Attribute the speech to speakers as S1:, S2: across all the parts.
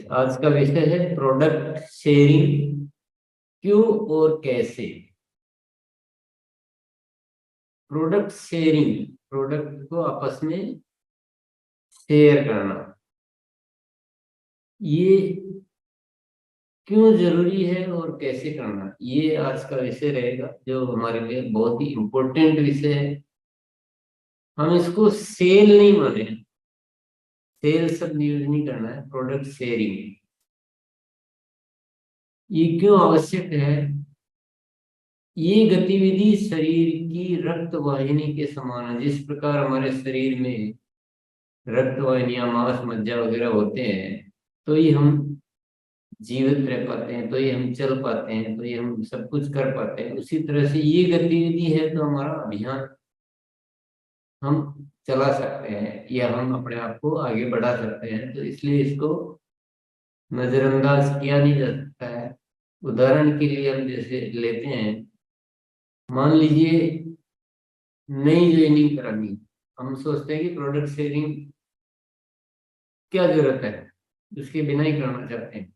S1: आज का विषय है प्रोडक्ट शेयरिंग, क्यों और कैसे। प्रोडक्ट शेयरिंग, प्रोडक्ट को आपस में शेयर करना, ये क्यों जरूरी है और कैसे करना, ये आज का विषय रहेगा, जो हमारे लिए बहुत ही इम्पोर्टेंट विषय है। हम इसको सेल नहीं माने, सेल शब्द यूज नहीं करना है, प्रोडक्ट शेयरिंग। ये क्यों आवश्यक है? ये गतिविधि शरीर की रक्त वाहिनी के समान है। जिस प्रकार हमारे शरीर में रक्त वाहिनियां, मांस, मज्जा वगैरह होते हैं, तो ये हम जीवित रह पाते हैं, तो ये हम चल पाते हैं, तो ये हम सब कुछ कर पाते हैं। उसी तरह से ये गतिविधि है तो हमारा अभियान हम चला सकते हैं या हम अपने आप को आगे बढ़ा सकते हैं। तो इसलिए इसको नजरअंदाज किया नहीं जा सकता है। उदाहरण के लिए हम जैसे लेते हैं, मान लीजिए नई ज्वाइनिंग करानी, हम सोचते हैं कि प्रोडक्ट शेयरिंग क्या जरूरत है, उसके बिना ही करना चाहते हैं।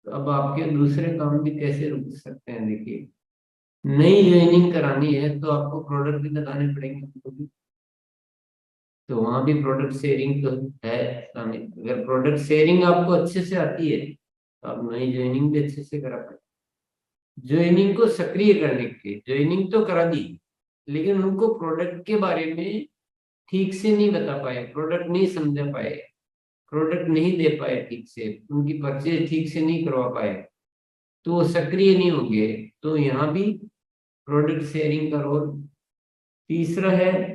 S1: तो अब आपके दूसरे काम भी कैसे रुक सकते हैं? देखिए, नई ज्वाइनिंग करानी है तो आपको प्रोडक्ट भी लगाने पड़ेंगे हमको भी। तो वहां भी प्रोडक्ट शेयरिंग तो है शामिल। अगर प्रोडक्ट शेयरिंग आपको अच्छे से आती है तो आप नई ज्वाइनिंग भी अच्छे से करा पाए। ज्वाइनिंग को सक्रिय करने के लिए ज्वाइनिंग तो करा दी, लेकिन उनको प्रोडक्ट के बारे में ठीक से नहीं बता पाए, प्रोडक्ट नहीं समझा पाए, प्रोडक्ट नहीं दे पाए ठीक से, उनकी परचेज ठीक से नहीं करवा पाए, तो वो सक्रिय नहीं होंगे। तो यहाँ भी प्रोडक्ट शेयरिंग का रोल। तीसरा है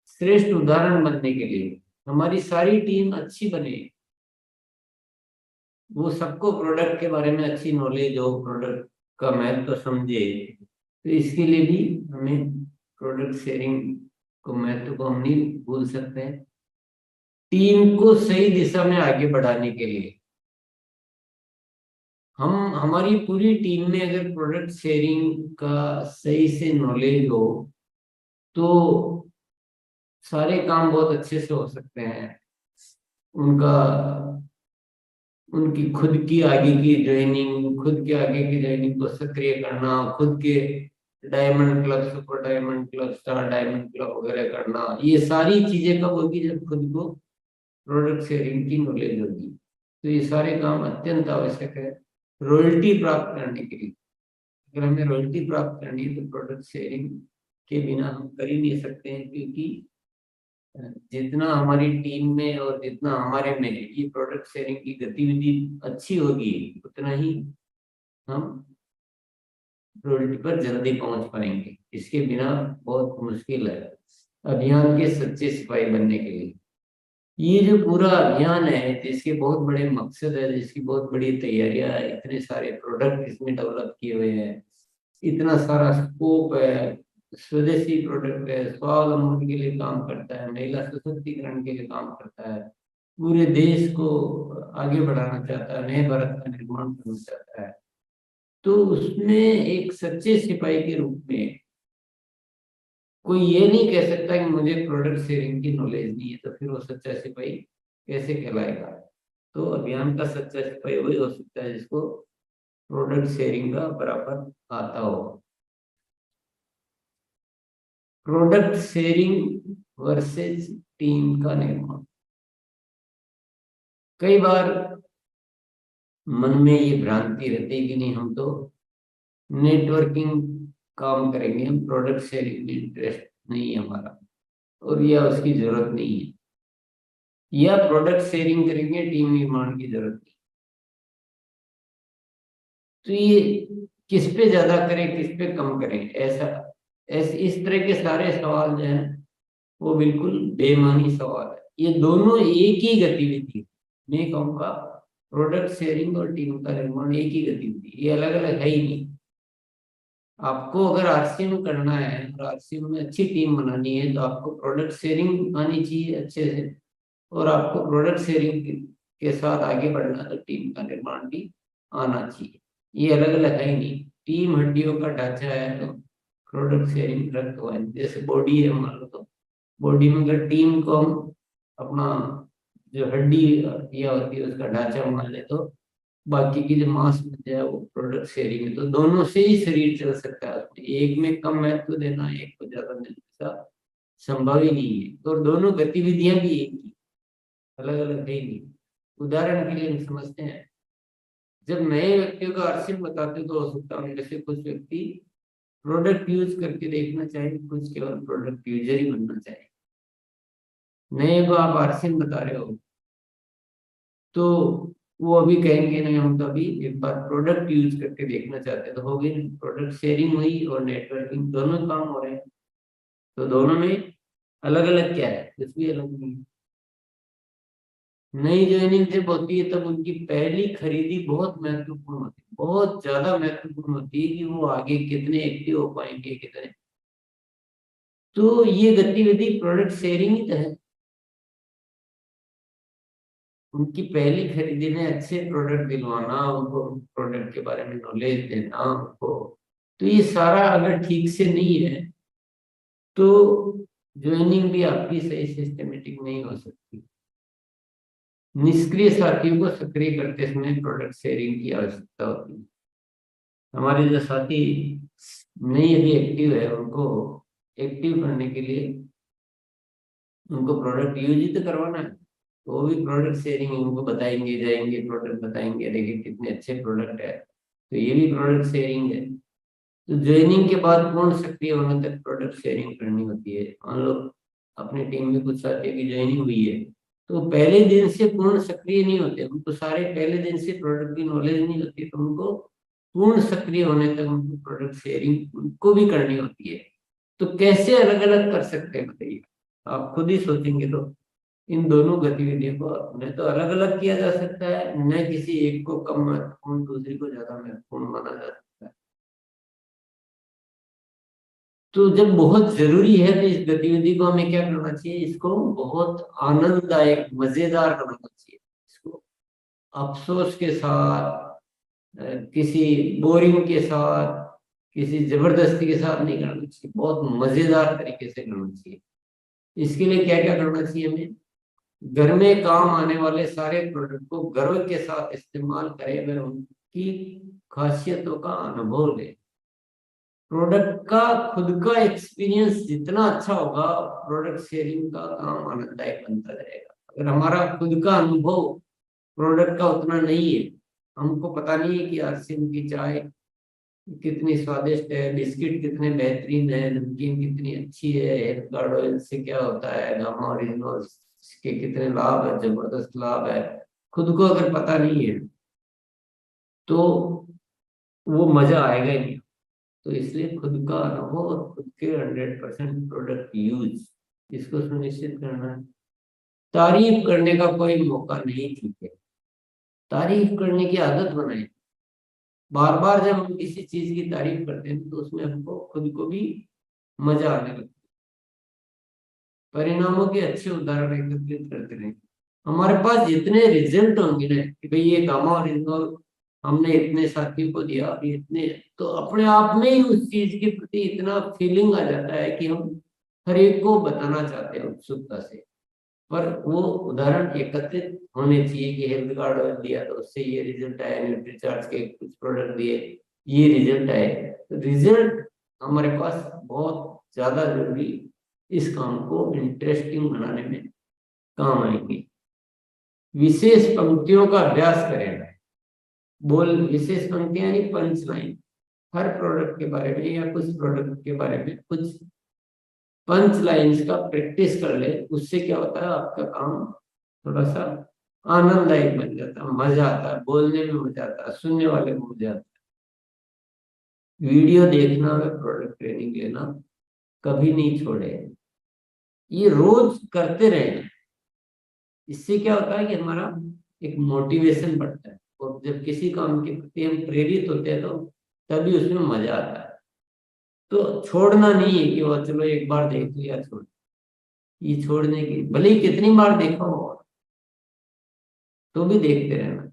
S1: श्रेष्ठ उदाहरण बनने के लिए, हमारी सारी टीम अच्छी बने, वो सबको प्रोडक्ट के बारे में अच्छी नॉलेज हो, प्रोडक्ट का महत्व समझे। तो इसके लिए भी हमें प्रोडक्ट शेयरिंग को, महत्व को हम नहीं भूल सकते हैं। टीम को सही दिशा में आगे बढ़ाने के लिए हम, हमारी पूरी टीम में अगर प्रोडक्ट शेयरिंग का सही से नॉलेज हो तो सारे काम बहुत अच्छे से हो सकते हैं। उनका, उनकी खुद की आगे की ज्वाइनिंग, खुद के आगे की ज्वाइनिंग को सक्रिय करना, खुद के diamond club, super diamond club, star diamond club वगैरह करना, ये सारी चीजें कब होगी? जब खुद को प्रोडक्ट शेयरिंग की नॉलेज होगी। तो ये सारे काम अत्यंत आवश्यक है रॉयल्टी प्राप्त करने के लिए। अगर हमें रॉयल्टी प्राप्त करनी है तो प्रोडक्ट शेयरिंग के बिना हम कर ही नहीं सकते हैं, क्योंकि जितना हमारी टीम में और जितना हमारे में ये प्रोडक्ट शेयरिंग की गतिविधि अच्छी होगी, उतना ही हम रॉयल्टी पर जल्दी पहुंच पाएंगे। इसके बिना बहुत मुश्किल है अभियान के सच्चे सिपाही बनने के लिए। ये जो पूरा अभियान है, जिसके बहुत बड़े मकसद है, जिसकी बहुत बड़ी तैयारियां है, इतने सारे प्रोडक्ट इसमें डेवलप किए हुए हैं, इतना सारा स्कोप है, स्वदेशी प्रोडक्ट है, स्वावलंबन के लिए काम करता है, महिला सशक्तिकरण के लिए काम करता है, पूरे देश को आगे बढ़ाना चाहता है, नए भारत का निर्माण करना चाहता है। तो उसमें एक सच्चे सिपाही के रूप में कोई ये नहीं कह सकता कि मुझे प्रोडक्ट शेयरिंग की नॉलेज नहीं है, तो फिर वो सच्चा सिपाही कैसे कहलाएगा? तो अभियान का सच्चा सिपाही वही हो सकता है जिसको प्रोडक्ट शेयरिंग का बराबर आता हो। प्रोडक्ट शेयरिंग वर्सेस टीम का निर्माण। कई बार मन में ये भ्रांति रहती है कि नहीं, हम तो नेटवर्किंग काम करेंगे, हम प्रोडक्ट शेयरिंग में इंटरेस्ट नहीं है हमारा, और या उसकी जरूरत नहीं है, या प्रोडक्ट शेयरिंग करेंगे, टीम निर्माण की जरूरत नहीं। तो ये किस पे ज्यादा करें, किस पे कम करें, ऐसा इस तरह के सारे सवाल जो है वो बिल्कुल बेमानी सवाल है। ये दोनों एक ही गतिविधि, मैं कहूँगा प्रोडक्ट शेयरिंग और टीम का निर्माण एक ही गतिविधि, ये अलग अलग है ही नहीं। आपको अगर आरसीएम करना है और आरसीएम में अच्छी टीम बनानी है तो आपको प्रोडक्ट शेयरिंग आनी चाहिए अच्छे से, और आपको प्रोडक्ट शेयरिंग के साथ आगे बढ़ना तो टीम का निर्माण भी आना चाहिए। ये अलग अलग है ही नहीं। टीम हड्डियों का ढांचा है तो प्रोडक्ट शेयरिंग रक्त वाहिनी, जैसे बॉडी है मान लो, तो बॉडी में अगर टीम को हम अपना जो हड्डी या होती है उसका ढांचा मान ले, तो बाकी की जो मांस बच जाए वो प्रोडक्ट शेयरिंग है। तो दोनों से ही शरीर चल सकता है, उसमें एक में कम महत्व देना, एक को ज्यादा देना ऐसा संभव ही नहीं है। तो दोनों गतिविधियां भी एक ही, अलग अलग है ही नहीं। उदाहरण के लिए हम समझते हैं, जब नए व्यक्तियों का अर्शिम बताते तो हो सकता है उनमें से कुछ व्यक्ति प्रोडक्ट यूज करके देखना चाहे, कुछ केवल प्रोडक्ट यूजर ही बनना चाहे। नए को आप अर्शिम बता रहे हो तो वो अभी कहेंगे नहीं, हम तो अभी एक बार प्रोडक्ट यूज करके देखना चाहते हैं, तो होगी प्रोडक्ट शेयरिंग हुई और नेटवर्किंग, दोनों काम हो रहे हैं। तो दोनों में अलग अलग क्या है, कुछ भी अलग नहीं है। नई ज्वाइनिंग जब होती है तब उनकी पहली खरीदी बहुत महत्वपूर्ण होती है, बहुत ज्यादा महत्वपूर्ण होती है कि वो आगे कितने एक्टिव हो पाएंगे, कितने। तो ये गतिविधि प्रोडक्ट शेयरिंग ही तो है। उनकी पहली खरीदी में अच्छे प्रोडक्ट दिलवाना, उनको प्रोडक्ट के बारे में नॉलेज देना उनको, तो ये सारा अगर ठीक से नहीं है तो ज्वाइनिंग भी आपकी सही सिस्टमेटिक नहीं हो सकती। निष्क्रिय साथियों को सक्रिय करते समय प्रोडक्ट शेयरिंग की आवश्यकता होती है। हमारे जो साथी नहीं अभी एक्टिव है, उनको एक्टिव करने के लिए उनको प्रोडक्ट यूज ही तो करवाना है। तो वो भी प्रोडक्ट शेयरिंग, उनको बताएंगे, जाएंगे प्रोडक्ट बताएंगे, देखिए कितने अच्छे प्रोडक्ट है, तो ये भी प्रोडक्ट शेयरिंग है। तो ज्वाइनिंग के बाद पूर्ण सक्रिय होने तक प्रोडक्ट शेयरिंग करनी होती है। मान लो अपनी टीम में कुछ साथियों की ज्वाइनिंग हुई है, तो पहले दिन से पूर्ण सक्रिय नहीं होते, उनको सारे पहले दिन से प्रोडक्ट की नॉलेज नहीं होती, तो उनको पूर्ण सक्रिय होने तक उनको प्रोडक्ट शेयरिंग उनको भी करनी होती है। तो कैसे अलग अलग कर सकते हैं बताइए, आप खुद ही सोचेंगे तो। इन दोनों गतिविधियों को न तो अलग अलग किया जा सकता है, न किसी एक को कम महत्वपूर्ण दूसरी को ज्यादा महत्वपूर्ण माना जा सकता है। तो जब बहुत जरूरी है तो इस गतिविधि को हमें क्या करना चाहिए, इसको बहुत आनंददायक मजेदार बनाना चाहिए। इसको अफसोस के साथ, किसी बोरिंग के साथ, किसी जबरदस्ती के साथ नहीं करना चाहिए, बहुत मजेदार तरीके से करना चाहिए। इसके लिए क्या क्या करना चाहिए हमें, घर में काम आने वाले सारे प्रोडक्ट को गर्व के साथ इस्तेमाल करें, वह उनकी खासियतों का अनुभव लें। प्रोडक्ट का खुद का एक्सपीरियंस जितना अच्छा होगा, प्रोडक्ट शेयरिंग का काम आनंददायक बनता जाएगा। अगर हमारा खुद का अनुभव प्रोडक्ट का उतना नहीं है, हमको पता नहीं है कि आरसीएम की चाय कितनी स्वादिष्ट है, बिस्किट कितने बेहतरीन है, नमकीन कितनी अच्छी है, हेल्थ गार्ड ऑयल से क्या होता है, गामा ओरिजिनल के कितने लाभ है, जबरदस्त लाभ है, खुद को अगर पता नहीं है तो वो मजा आएगा ही नहीं। तो इसलिए खुद का अनुभव और खुद के 100% प्रोडक्ट यूज, इसको सुनिश्चित करना है। तारीफ करने का कोई मौका नहीं, ठीक है, तारीफ करने की आदत बनाए। बार बार जब हम किसी चीज की तारीफ करते हैं तो उसमें हमको खुद को भी मजा आने लगता है। परिणामों के अच्छे उदाहरण एकत्रित करते रहे। हमारे पास जितने रिजल्ट होंगे ना कि भाई ये गामा ओरिजिनल हमने इतने साथियों को दिया, अभी इतने, तो अपने आप में ही उस चीज के प्रति इतना फीलिंग आ जाता है कि हम हर एक को बताना चाहते हैं उत्सुकता से। पर वो उदाहरण एकत्रित होने चाहिए कि हेल्थ कार्ड दिया तो उससे ये रिजल्ट आया, न्यूट्रीचार्ज के कुछ प्रोडक्ट दिए ये रिजल्ट आए। रिजल्ट हमारे पास बहुत ज्यादा जरूरी, इस काम को इंटरेस्टिंग बनाने में काम आएंगे। विशेष पंक्तियों का अभ्यास करें। बोल विशेष पंक्तियां यानी पंच लाइन, हर प्रोडक्ट के बारे में या कुछ प्रोडक्ट के बारे में कुछ पंच लाइन्स का प्रैक्टिस कर ले। उससे क्या होता है, आपका काम थोड़ा सा आनंददायक बन जाता है, मजा आता है, बोलने में मजा आता है, सुनने वाले को मजा आता है। वीडियो देखना व प्रोडक्ट ट्रेनिंग लेना कभी नहीं छोड़े, ये रोज करते रहे। इससे क्या होता है कि हमारा एक मोटिवेशन बढ़ता है, और जब किसी काम के प्रति हम प्रेरित होते हैं तो तभी उसमें मजा आता है। तो छोड़ना नहीं है कि वो चलो एक बार देख लिया छोड़, ये छोड़ने की भले ही कितनी बार देखा हो तो भी देखते रहना।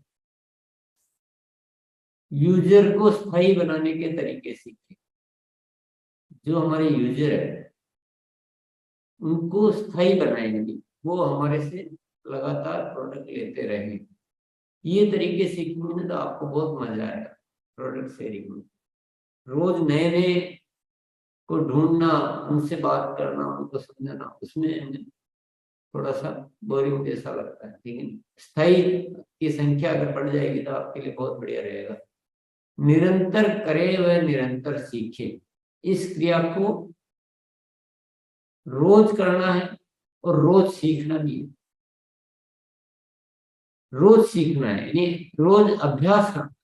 S1: यूजर को स्थायी बनाने के तरीके सीखे। जो हमारे यूजर है उनको स्थायी बनाएंगे, वो हमारे से लगातार प्रोडक्ट लेते रहें। ये तरीके सीखेंगे ना तो आपको बहुत मजा आएगा प्रोडक्ट शेयरिंग में। रोज नए नए को ढूंढना, उनसे बात करना, उनको समझाना, उसमें थोड़ा सा बोरिंग जैसा लगता है। लेकिन स्थायी की संख्या अगर बढ़ जाएगी तो आपके लिए बहुत बढ़िया रहेगा। निरंतर करे व निरंतर सीखे, इस क्रिया को रोज करना है और रोज सीखना भी है। रोज सीखना है यानी रोज अभ्यास करना।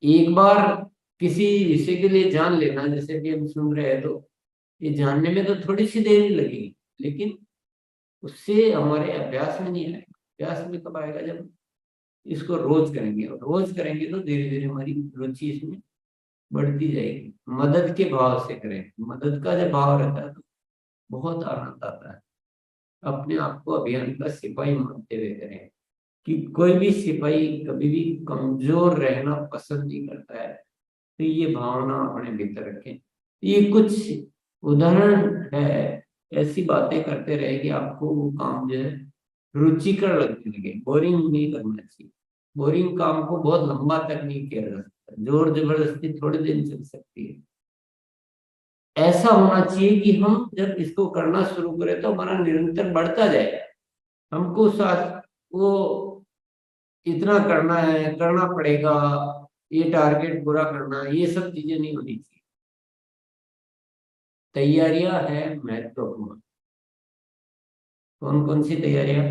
S1: एक बार किसी विषय के लिए जान लेना, जैसे कि हम सुन रहे हैं, तो ये जानने में तो थोड़ी सी देर ही लगेगी, लेकिन उससे हमारे अभ्यास में नहीं आएगा। अभ्यास में कब आएगा? जब इसको रोज करेंगे, और रोज करेंगे तो धीरे धीरे हमारी रुचि इसमें बढ़ती जाएगी। मदद के भाव से करें, मदद का जब भाव रहता है तो बहुत आनंद आता है। अपने आप को अभियान का सिपाही मानते हुए करें, कि कोई भी सिपाही कभी भी कमजोर रहना पसंद नहीं करता है। तो ये भावना अपने भीतर रखें। ये कुछ उदाहरण है, ऐसी बातें करते रहे कि आपको वो काम जो है रुचिकर लगने लगे। बोरिंग नहीं करना चाहिए। बोरिंग काम को बहुत लंबा तक नहीं किया जा सकता, जोर जबरदस्ती थोड़े दिन चल सकती है। ऐसा होना चाहिए कि हम जब इसको करना शुरू करें तो हमारा निरंतर बढ़ता जाए। हमको साथ वो इतना करना है, करना पड़ेगा, ये टारगेट पूरा करना है, ये सब चीजें नहीं होनी चाहिए। तैयारियां है महत्वपूर्ण। कौन कौन सी तैयारियां?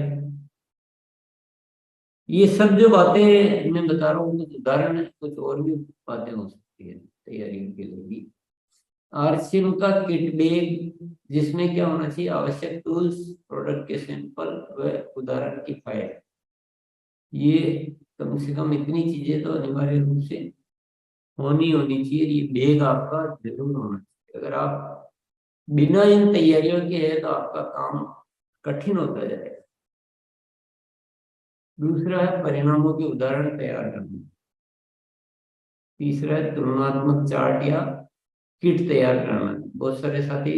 S1: ये सब जो बातें मैं बता रहा हूँ कुछ उदाहरण है, कुछ और भी बातें हो सकती है तैयारियों के लिए भी। आरसीएम का किट बैग, जिसमें क्या होना चाहिए? आवश्यक टूल्स, प्रोडक्ट के सैंपल व उदाहरण की फाइल। ये कम से कम इतनी चीजें तो अनिवार्य रूप से होनी होनी चाहिए। ये बैग आपका जरूर होना चाहिए। अगर आप बिना इन तैयारियों के है तो आपका काम कठिन होता जाएगा। दूसरा है परिणामों के उदाहरण तैयार करना। तीसरा है तुलनात्मक चार्ट या किट तैयार करना। बहुत सारे साथी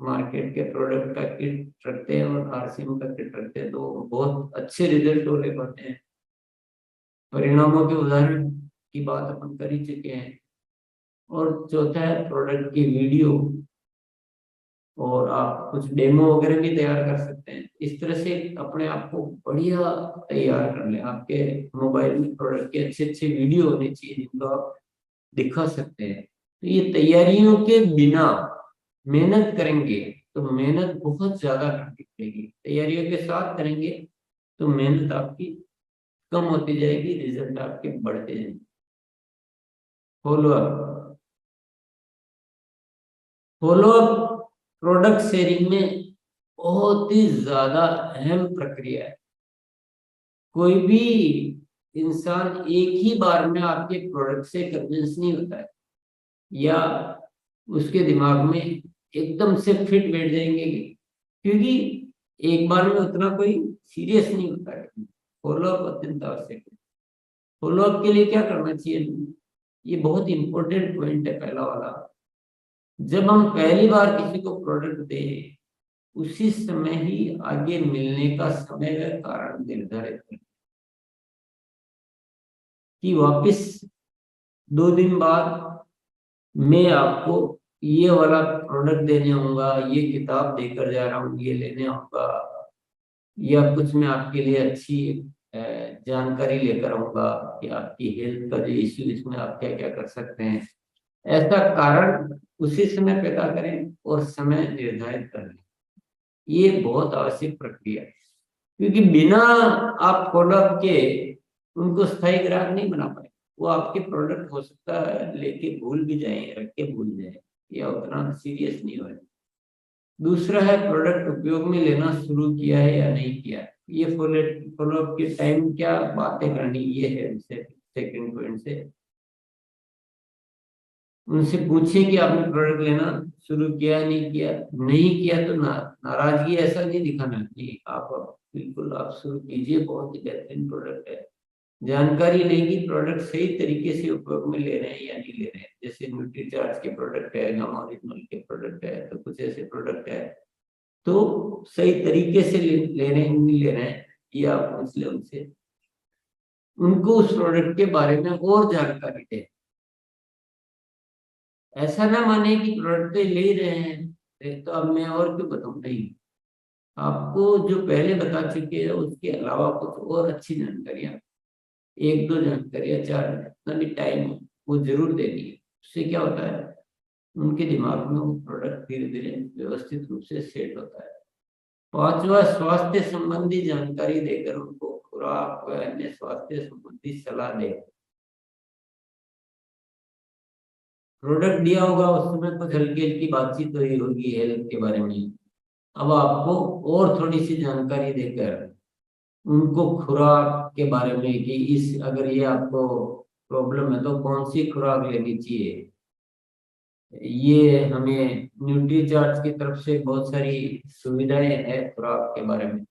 S1: मार्केट के प्रोडक्ट का किट रखते हैं और आरसीएम का किट रखते हैं, तो बहुत अच्छे रिजल्ट हो ले पाते हैं। परिणामों के उदाहरण की बात अपन कर ही चुके हैं। और चौथा है प्रोडक्ट की वीडियो, और आप कुछ डेमो वगैरह भी तैयार कर सकते हैं। इस तरह से अपने आप को बढ़िया तैयार कर लें। आपके मोबाइल में प्रोडक्ट के अच्छे अच्छे वीडियो होने चाहिए जिनको आप दिखा सकते हैं। तो ये तैयारियों के बिना मेहनत करेंगे तो मेहनत बहुत ज्यादा करनी पड़ेगी। तैयारियों के साथ करेंगे तो मेहनत आपकी कम होती जाएगी, रिजल्ट आपके बढ़ते जाएंगे। Follow up, follow up product sharing में बहुत ही ज्यादा अहम प्रक्रिया है। कोई भी इंसान एक ही बार में आपके प्रोडक्ट से कन्विंस नहीं होता है, या उसके दिमाग में एकदम से फिट बैठ जाएंगे, क्योंकि एक बार में उतना कोई सीरियस नहीं होता है। फॉलो अप अत्यंत आवश्यक है। फॉलो अप के लिए क्या करना चाहिए? ये बहुत इंपॉर्टेंट पॉइंट है पहला वाला। जब हम पहली बार किसी को प्रोडक्ट दें, उसी समय ही आगे मिलने का समय व कारण निर्धारित करें, कि वापस 2 दिन बाद मैं आपको ये वाला प्रोडक्ट देने आऊंगा, ये किताब देकर जा रहा हूँ, ये लेने आऊंगा, या कुछ मैं आपके लिए अच्छी अ, जानकारी लेकर आऊंगा कि आपकी हेल्थ का जो इश्यू, इसमें आप क्या क्या कर सकते हैं। ऐसा कारण उसी समय पैदा करें और समय निर्धारित करें। ये बहुत आवश्यक प्रक्रिया है, क्योंकि बिना आप फॉलोअप के उनको स्थायी ग्राहक नहीं बना पाए। वो आपके प्रोडक्ट हो सकता है लेके भूल भी जाए, रख के भूल जाए, या उतना सीरियस नहीं हो। दूसरा है प्रोडक्ट उपयोग में लेना शुरू किया है या नहीं किया है। ये फॉलोअप के टाइम क्या बातें करनी, ये है उनसे सेकंड पॉइंट से। उनसे पूछिए कि आपने प्रोडक्ट लेना शुरू किया नहीं किया। नहीं किया तो नाराजगी ऐसा नहीं दिखाना कि आप बिल्कुल आप शुरू कीजिए, बहुत ही बेहतरीन प्रोडक्ट है। जानकारी लेगी प्रोडक्ट सही तरीके से उपयोग में ले रहे हैं या नहीं ले रहे हैं। जैसे न्यूट्रीचार्ज के प्रोडक्ट है, नॉन ओरिजिनल के प्रोडक्ट है, तो कुछ ऐसे प्रोडक्ट है तो सही तरीके से ले रहे हैं नहीं ले रहे हैं, ये आप पूछ ले उनसे, उनको उस प्रोडक्ट के बारे में और जानकारी दे। ऐसा ना माने कि प्रोडक्ट तो ले ही रहे हैं तो अब मैं और क्यों बताऊं, नहीं, आपको जो पहले बता चुके हैं उसके अलावा कुछ और अच्छी जानकारियां, एक दो जानकारियां, चार, जितना भी टाइम हो वो जरूर देनी है। उससे क्या होता है, उनके दिमाग में वो प्रोडक्ट धीरे धीरे व्यवस्थित रूप से सेट होता है। पांचवा, स्वास्थ्य संबंधी जानकारी देकर उनको खुराक व अन्य स्वास्थ्य संबंधी सलाह दे। प्रोडक्ट दिया होगा उस समय कुछ हल्की हल्की बातचीत हुई होगी हेल्थ के बारे में, अब आपको और थोड़ी सी जानकारी देकर उनको खुराक के बारे में कि इस अगर ये आपको प्रॉब्लम है तो कौन सी खुराक लेनी चाहिए, ये हमें न्यूट्री चार्ट की तरफ से बहुत सारी सुविधाएं हैं खुराक के बारे में,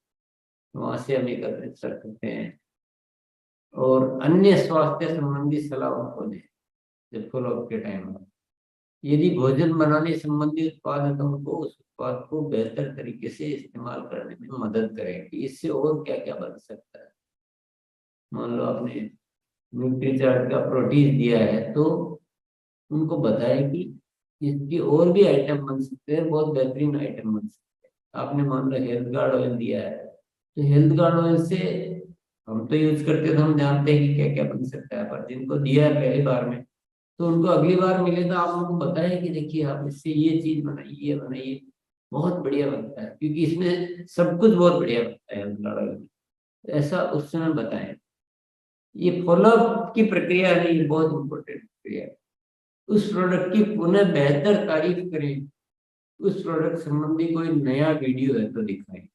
S1: वहां से हम एकत्रित कर सकते हैं। और अन्य स्वास्थ्य संबंधी सलाह उनको दें जब फॉलोअप के टाइम में। यदि भोजन बनाने संबंधी उत्पाद है तो उनको उस उत्पाद को बेहतर तरीके से इस्तेमाल करने में मदद करें कि इससे और क्या क्या बन सकता है। मान लो आपने न्यूट्रीचार्ट का प्रोटीन दिया है तो उनको बताएं कि इसकी और भी आइटम बन सकते हैं, बहुत बेहतरीन आइटम बन सकते हैं। आपने मान लो हेल्थ गार्ड ऑयल दिया है तो हेल्थ गार्ड ऑयल से हम तो यूज करते हैं तो हम जानते हैं कि क्या क्या बन सकता है, पर जिनको दिया है पहली बार में तो उनको अगली बार मिले तो आप उनको बताएं कि देखिए आप इससे ये चीज बनाइए, ये बनाइए, बहुत बढ़िया बनता है, क्योंकि इसमें सब कुछ बहुत बढ़िया बनता है हेल्थ गार्ड ऑयल में। ऐसा उस समय बताएं। ये फॉलोअप की प्रक्रिया नहीं, ये बहुत इंपॉर्टेंट प्रक्रिया है। उस प्रोडक्ट की पुनः बेहतर तारीफ करें, उस प्रोडक्ट संबंधी कोई नया वीडियो है तो दिखाएं,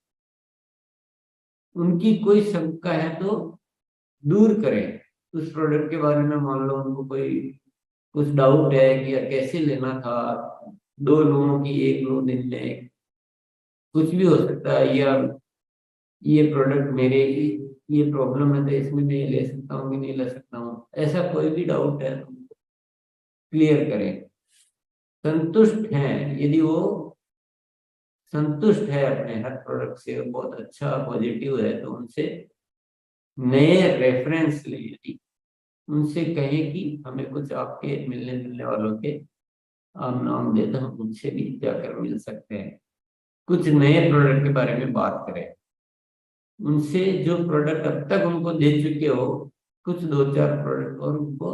S1: उनकी कोई शंका है तो दूर करें। उस प्रोडक्ट के बारे में मान लो उनको कोई कुछ डाउट है कि यार कैसे लेना था, दो लोगों की एक लो दिन में, कुछ भी हो सकता है, या ये प्रोडक्ट मेरे ये प्रॉब्लम है तो इसमें मैं ले सकता हूँ कि नहीं ले सकता हूँ, ऐसा कोई भी डाउट है क्लियर करें। संतुष्ट हैं, यदि वो संतुष्ट है अपने हर प्रोडक्ट से, बहुत अच्छा पॉजिटिव है, तो उनसे नए रेफरेंस लें, यानी उनसे कहें कि हमें कुछ आपके मिलने जुलने वालों के आप नाम दे तो हम उनसे भी जाकर मिल सकते हैं। कुछ नए प्रोडक्ट के बारे में बात करें, उनसे जो प्रोडक्ट अब तक उनको दे चुके हो कुछ दो चार प्रोडक्ट और उनको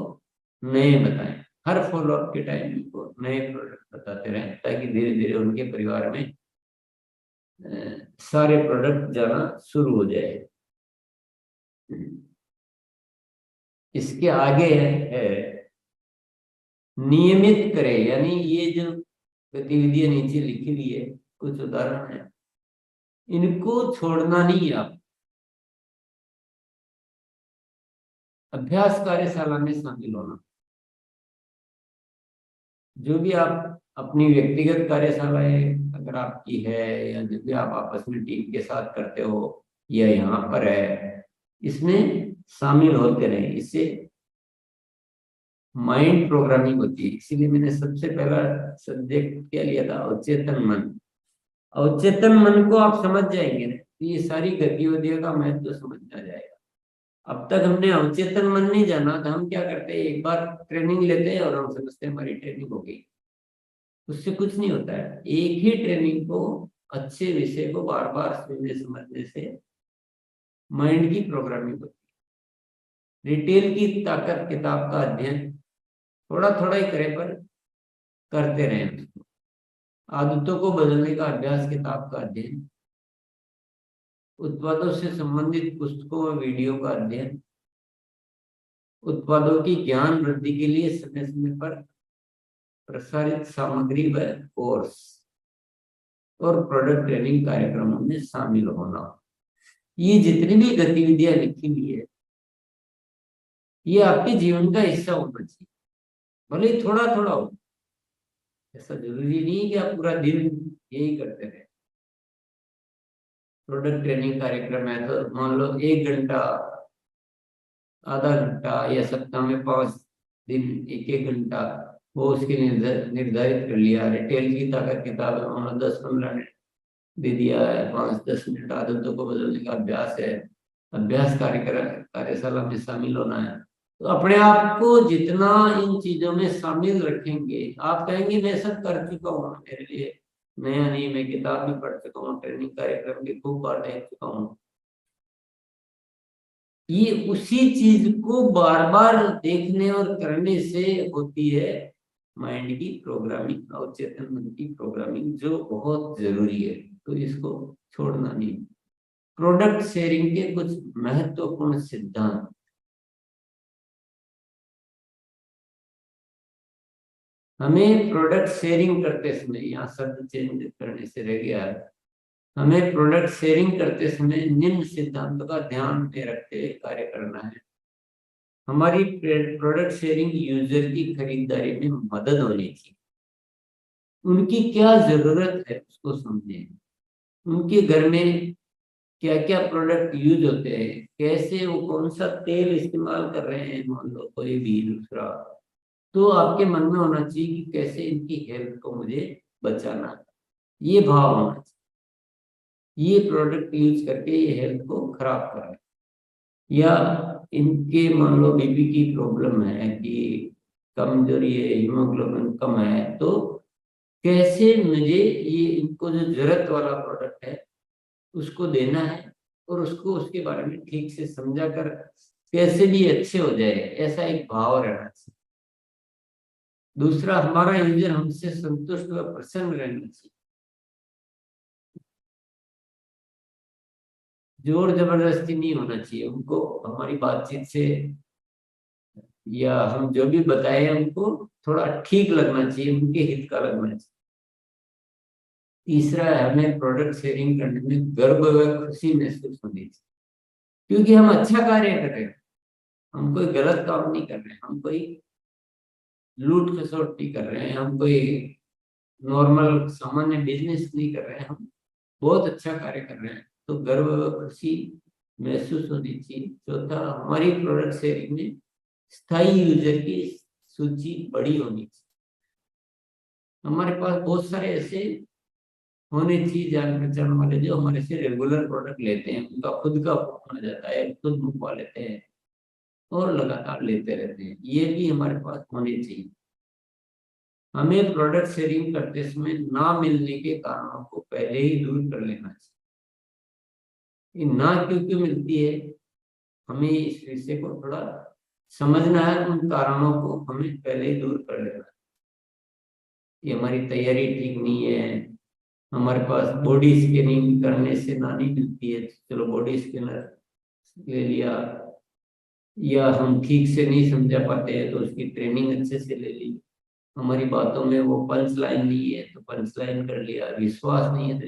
S1: नए बताएं। हर फॉलोअप के टाइम उनको नए प्रोडक्ट बताते रहें ताकि धीरे धीरे उनके परिवार में सारे प्रोडक्ट जाना शुरू हो जाए। इसके आगे है नियमित करें, यानी ये जो गतिविधियां नीचे लिखी हुई है कुछ उदाहरण है, इनको छोड़ना नहीं है आप। अभ्यास कार्यशाला में शामिल होना, जो भी आप अपनी व्यक्तिगत कार्यशालाएं अगर आपकी है या जो भी आप आपस में टीम के साथ करते हो या यहाँ पर है, इसमें शामिल होते रहें। इससे माइंड प्रोग्रामिंग होती है, इसीलिए मैंने सबसे पहला सब्जेक्ट क्या लिया था, अवचेतन मन। अवचेतन मन को आप समझ जाएंगे ना तो ये सारी गतिविधियों का महत्व तो समझ में आ जाएगा। अब तक हमने अवचेतन मन नहीं जाना तो हम क्या करते हैं, एक बार ट्रेनिंग लेते हैं और हम समझते हैं हमारी ट्रेनिंग हो गई। उससे कुछ नहीं होता है, एक ही ट्रेनिंग को, अच्छे विषय को बार बार सुनने समझने से माइंड की प्रोग्रामिंग होती है। रिटेल की ताकत किताब का अध्ययन थोड़ा थोड़ा ही करें पर करते रहें उसको। आदतों को बदलने का अभ्यास किताब का अध्ययन, उत्पादों से संबंधित पुस्तकों व वीडियो का अध्ययन, उत्पादों की ज्ञान वृद्धि के लिए समय समय पर प्रसारित सामग्री व कोर्स और प्रोडक्ट ट्रेनिंग कार्यक्रमों में शामिल होना। ये जितनी भी गतिविधियां लिखी हुई है ये आपके जीवन का हिस्सा होना चाहिए, भले ही थोड़ा थोड़ा हो। ऐसा जरूरी नहीं है कि आप पूरा दिन यही करते रहे। प्रोडक्ट ट्रेनिंग कार्यक्रम है तो मान लो 1 घंटा, आधा घंटा, या सप्ताह में 5 दिन 1 1 घंटा, वो उसके निर्धारित कर लिया। रिटेल की ताकत किताब है मान लो 10 15 मिनट, दे दिया है, 5-10 मिनट आदतों को बदलने का अभ्यास है, अभ्यास कार्यशाला में शामिल होना है। तो अपने आप को जितना इन चीजों में शामिल रखेंगे, आप कहेंगे मैं सब कर चुका हूँ, मेरे लिए नया नहीं, मैं किताब भी पढ़ चुका हूँ, ट्रेनिंग कार्यक्रम भी खूब बार देख चुका हूँ। ये उसी चीज को बार बार देखने और करने से होती है माइंड की प्रोग्रामिंग, अवचेतन मन की प्रोग्रामिंग, जो बहुत जरूरी है। तो इसको छोड़ना नहीं। प्रोडक्ट शेयरिंग के कुछ महत्वपूर्ण सिद्धांत। हमें प्रोडक्ट शेयरिंग करते समय, यहाँ शब्द चेंज करने से रह गया है, हमें प्रोडक्ट शेयरिंग करते समय निम्न सिद्धांतों का ध्यान में रखते हुए कार्य करना है। हमारी प्रोडक्ट शेयरिंग यूजर की खरीदारी में मदद होनी चाहिए। उनकी क्या जरूरत है उसको समझें, उनके घर में क्या क्या प्रोडक्ट यूज होते हैं, कैसे वो कौन सा तेल इस्तेमाल कर रहे हैं, मान लो कोई भी दूसरा, तो आपके मन में होना चाहिए कि कैसे इनकी हेल्थ को मुझे बचाना है। ये भाव होना चाहिए, ये प्रोडक्ट यूज करके ये हेल्थ को खराब कर रहे हैं, या इनके मान लो बीपी की प्रॉब्लम है कि कमजोरी है, हीमोग्लोबिन कम है, तो कैसे मुझे ये इनको जो जरूरत वाला प्रोडक्ट है उसको देना है, और उसको उसके बारे में ठीक से समझा कर कैसे भी अच्छे हो जाए, ऐसा एक भाव रहना चाहिए। दूसरा, हमारा यूजर हमसे संतुष्ट व प्रसन्न रहना चाहिए। जोर जबरदस्ती नहीं होना चाहिए उनको, हमारी बातचीत से या हम जो भी बताए उनको थोड़ा ठीक लगना चाहिए, उनके हित का लगना चाहिए। तीसरा है, हमें प्रोडक्ट शेयरिंग करने में गर्व व खुशी महसूस होनी चाहिए, क्योंकि हम अच्छा कार्य कर रहे हैं, हम कोई गलत काम नहीं कर रहे हैं, हम कोई लूट खसोट नहीं कर रहे हैं, हम कोई नॉर्मल सामान्य बिजनेस नहीं कर रहे हैं, हम बहुत अच्छा कार्य कर रहे हैं, तो गर्व व खुशी महसूस होनी चाहिए। चौथा, हमारी प्रोडक्ट शेयरिंग में स्थायी यूजर की सूची बड़ी होनी चाहिए। हमारे पास बहुत सारे ऐसे होने चाहिए जान पहचान वाले जो हमारे से रेगुलर प्रोडक्ट लेते हैं, उनका खुद का फोन आ जाता है, खुद बुकवा लेते हैं और लगातार लेते रहते हैं, ये भी हमारे पास होने चाहिए। हमें प्रोडक्ट शेयरिंग करते समय ना मिलने के कारणों को पहले ही दूर कर लेना चाहिए। ये ना क्यों क्यों मिलती है, हमें इस विषय को थोड़ा समझना है, उन कारणों को हमें पहले ही दूर कर लेना है। कि हमारी तैयारी ठीक नहीं है, हमारे पास बॉडी स्कैनिंग करने से ना नहीं मिलती है, चलो बॉडी स्कैनर ले लिया, या हम ठीक से नहीं समझा पाते हैं तो उसकी ट्रेनिंग अच्छे से ले ली, हमारी बातों में वो पंच लाइन नहीं है तो पंच लाइन कर लिया, विश्वास नहीं है तो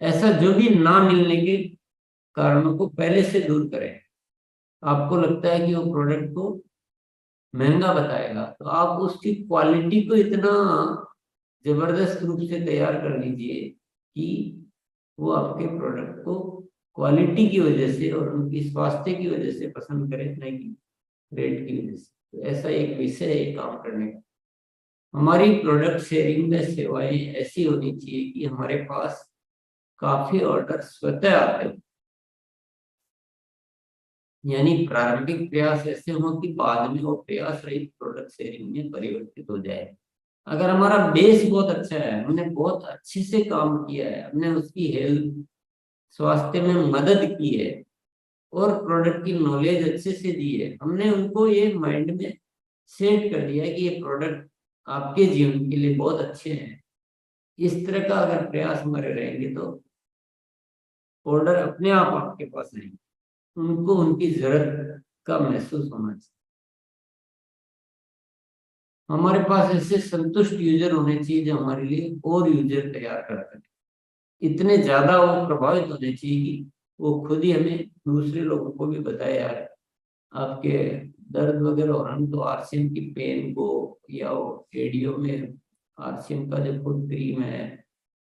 S1: ऐसा जो भी ना मिलने के कारणों को पहले से दूर करें। आपको लगता है कि वो प्रोडक्ट को महंगा बताएगा, तो आप उसकी क्वालिटी को इतना जबरदस्त रूप से तैयार कर लीजिए कि वो आपके प्रोडक्ट को क्वालिटी की वजह से और उनकी स्वास्थ्य की वजह से पसंद करें, नहीं कि रेट की वजह से। तो ऐसा एक विषय है काम करने का। हमारी प्रोडक्ट शेयरिंग में सेवाएं ऐसी होनी चाहिए कि हमारे पास काफी ऑर्डर स्वतः आते हो, यानी प्रारंभिक प्रयास ऐसे हो कि बाद में वो प्रयास रहित प्रोडक्ट शेयरिंग में परिवर्तित हो जाए। अगर हमारा बेस बहुत अच्छा है, हमने बहुत अच्छे से काम किया है, हमने उसकी हेल्थ स्वास्थ्य में मदद की है और प्रोडक्ट की नॉलेज अच्छे से दी है, हमने उनको ये माइंड में सेट कर दिया है कि ये प्रोडक्ट आपके जीवन के लिए बहुत अच्छे हैं, इस तरह का अगर प्रयास हमारे रहेंगे तो ऑर्डर अपने आप आपके पास आएंगे। उनको उनकी जरूरत का महसूस होना चाहिए। हमारे पास ऐसे संतुष्ट यूजर होने चाहिए जो हमारे लिए और यूजर तैयार करते हैं, इतने ज्यादा वो प्रभावित होने चाहिए कि वो खुद ही हमें दूसरे लोगों को भी बताए, यार आपके दर्द वगैरह हो रहा है तो आरसीएम की पेन को, या वो एडियो में आरसीएम का जो फुट क्रीम है,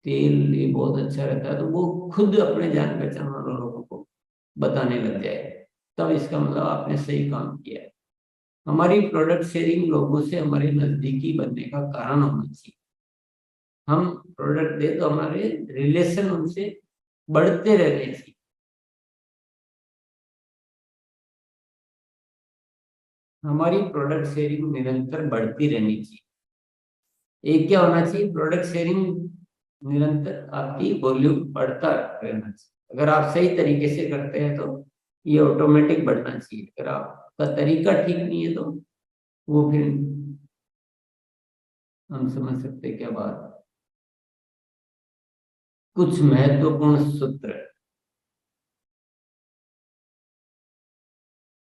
S1: तेल, ये बहुत अच्छा रहता है, तो वो खुद अपने जान पहचान वाले लोगों को बताने लग जाए, तब इसका मतलब आपने सही काम किया है। हमारी प्रोडक्ट शेयरिंग लोगों से हमारे नजदीकी बनने का कारण होना चाहिए। हम प्रोडक्ट दे तो हमारे रिलेशन उनसे बढ़ते रहने चाहिए। हमारी प्रोडक्ट शेयरिंग निरंतर बढ़ती रहनी चाहिए। एक क्या होना चाहिए, प्रोडक्ट शेयरिंग निरंतर आपकी वॉल्यूम बढ़ता रहना चाहिए। अगर आप सही तरीके से करते हैं तो ये ऑटोमेटिक बढ़ना चाहिए। अगर आपका तरीका ठीक नहीं है तो वो फिर हम समझ सकते हैं क्या बात। कुछ महत्वपूर्ण सूत्र,